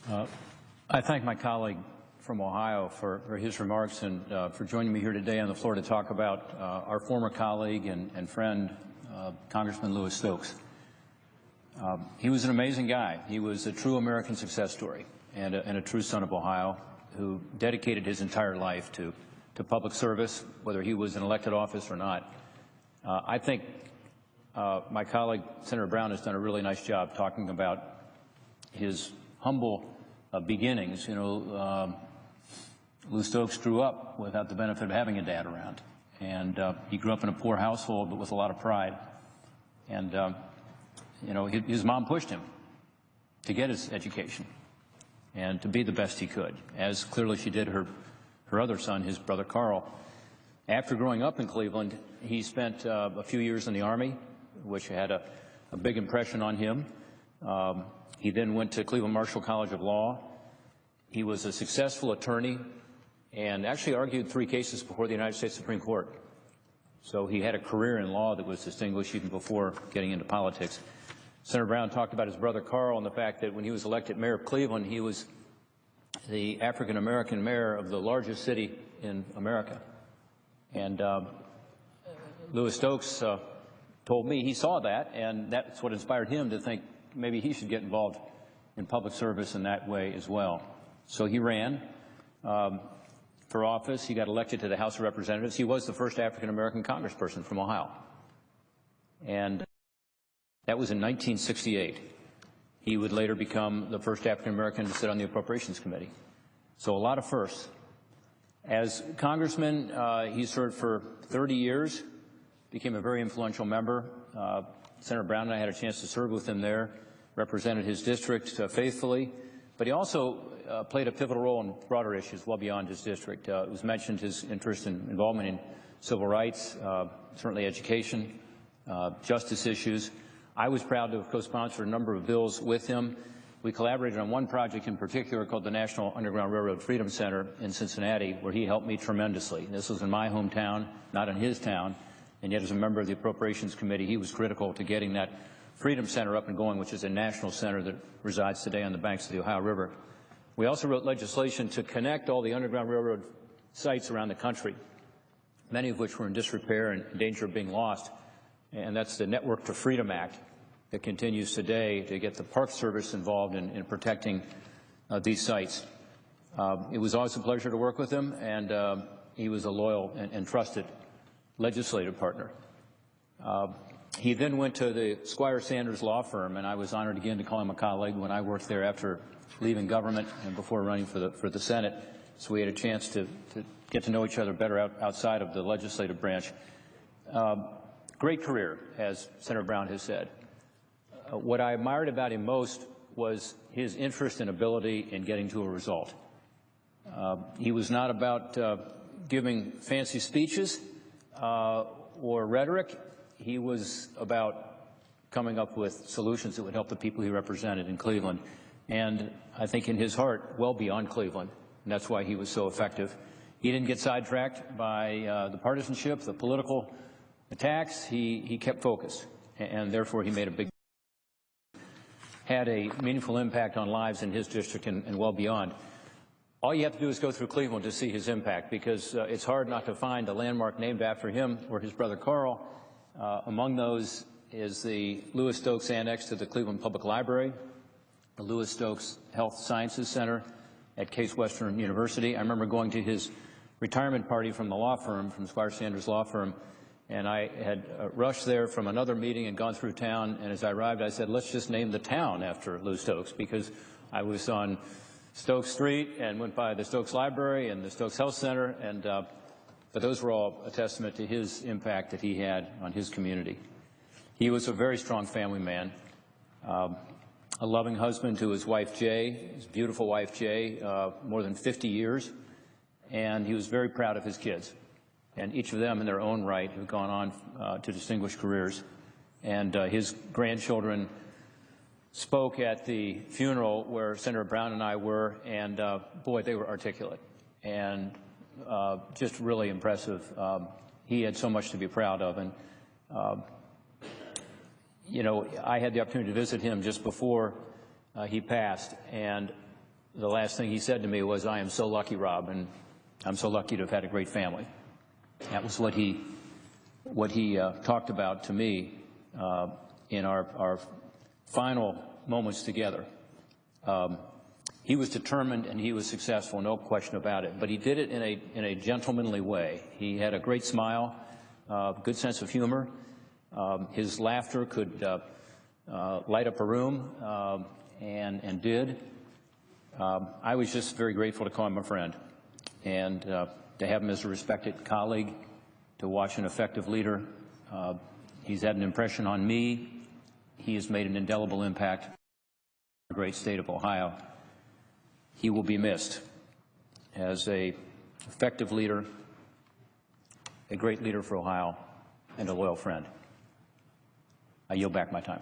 I thank my colleague from Ohio for his remarks and for joining me here today on the floor to talk about our former colleague and friend, Congressman Louis Stokes. He was an amazing guy. He was a true American success story and a true son of Ohio who dedicated his entire life to public service, whether he was in elected office or not. I think my colleague, Senator Brown, has done a really nice job talking about his humble beginnings. You know, Lou Stokes grew up without the benefit of having a dad around. And he grew up in a poor household, but with a lot of pride. And, you know, his mom pushed him to get his education and to be the best he could, as clearly she did her other son, his brother Carl. After growing up in Cleveland, he spent a few years in the Army, which had a big impression on him. He then went to Cleveland Marshall College of Law. He was a successful attorney and actually argued 3 cases before the United States Supreme Court. So he had a career in law that was distinguished even before getting into politics. Senator Brown talked about his brother Carl and the fact that when he was elected mayor of Cleveland, he was the African-American mayor of the largest city in America. And Louis Stokes told me he saw that, and that's what inspired him to think maybe he should get involved in public service in that way as well. So he ran for office. He got elected to the House of Representatives. He was the first African-American congressperson from Ohio. And that was in 1968. He would later become the first African-American to sit on the Appropriations Committee. So a lot of firsts. As congressman, he served for 30 years, became a very influential member. Senator Brown and I had a chance to serve with him there, represented his district faithfully, but he also played a pivotal role in broader issues well beyond his district. It was mentioned his interest and involvement in civil rights, certainly education, justice issues. I was proud to have co-sponsored a number of bills with him. We collaborated on one project in particular called the National Underground Railroad Freedom Center in Cincinnati, where he helped me tremendously. This was in my hometown, not in his town, and yet as a member of the Appropriations Committee, he was critical to getting that Freedom Center up and going, which is a national center that resides today on the banks of the Ohio River. We also wrote legislation to connect all the Underground Railroad sites around the country, many of which were in disrepair and in danger of being lost. And that's the Network to Freedom Act that continues today to get the Park Service involved in protecting these sites. It was always a pleasure to work with him, and he was a loyal and trusted legislative partner. He then went to the Squire Sanders law firm, and I was honored again to call him a colleague when I worked there after leaving government and before running for the Senate. So we had a chance to get to know each other better outside of the legislative branch. Great career, as Senator Brown has said. What I admired about him most was his interest and ability in getting to a result. He was not about giving fancy speeches or rhetoric. He was about coming up with solutions that would help the people he represented in Cleveland. And I think in his heart, well beyond Cleveland, and that's why he was so effective. He didn't get sidetracked by the partisanship, the political attacks. He kept focused, and therefore he made a big, had a meaningful impact on lives in his district and well beyond. All you have to do is go through Cleveland to see his impact, because it's hard not to find a landmark named after him or his brother Carl. Among those is the Louis Stokes Annex to the Cleveland Public Library, the Louis Stokes Health Sciences Center at Case Western University. I remember going to his retirement party from the law firm, from Squire Sanders Law Firm, and I had rushed there from another meeting and gone through town, and as I arrived, I said, let's just name the town after Lou Stokes, because I was on Stokes Street and went by the Stokes Library and the Stokes Health Center, and but those were all a testament to his impact that he had on his community. He was a very strong family man, a loving husband to his wife, Jay, his beautiful wife, Jay, more than 50 years, and he was very proud of his kids. And each of them in their own right have gone on to distinguished careers. And his grandchildren spoke at the funeral where Senator Brown and I were, and boy, they were articulate and just really impressive. He had so much to be proud of. And, you know, I had the opportunity to visit him just before he passed, and the last thing he said to me was, "I am so lucky, Rob, and I'm so lucky to have had a great family." That was what he talked about to me in our final moments together. He was determined and he was successful, no question about it. But he did it in a gentlemanly way. He had a great smile, good sense of humor. His laughter could light up a room, and did. I was just very grateful to call him a friend, and to have him as a respected colleague, to watch an effective leader. He's had an impression on me. He has made an indelible impact on the great state of Ohio. He will be missed as an effective leader, a great leader for Ohio, and a loyal friend. I yield back my time.